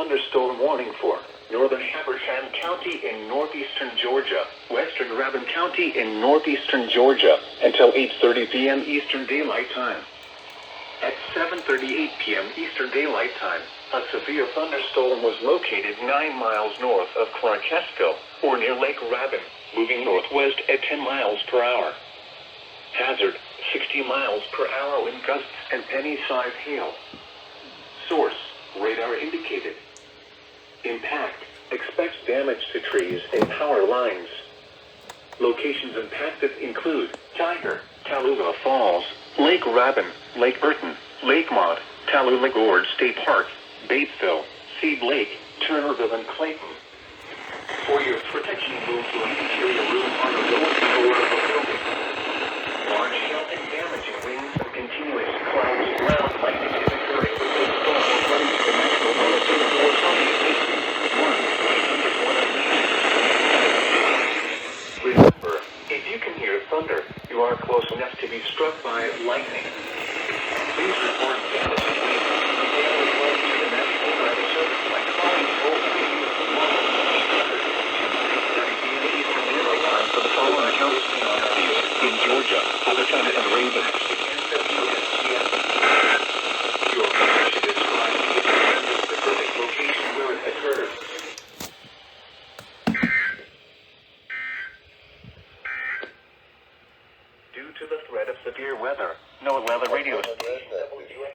thunderstorm warning for northern Habersham County in northeastern Georgia, western Rabun County in northeastern Georgia, until 8:30 p.m. Eastern Daylight Time. At 7:38 p.m. Eastern Daylight Time, a severe thunderstorm was located 9 miles north of Clarkesville, or near Lake Rabun, moving northwest at 10 miles per hour. Hazard, 60 miles per hour wind gusts and penny-sized hail. Source, radar indicated. Impact, expects damage to trees and power lines. Locations impacted include Tiger, Tallulah Falls, Lake Rabun, Lake Burton, Lake Maude, Tallulah Gorge State Park, Batesville, Seed Lake, Turnerville, and Clayton. For your protection, move to an interior room on the lowest floor of a building. Large hail and damaging winds and continuous clouds around lightning is occurring with a storm already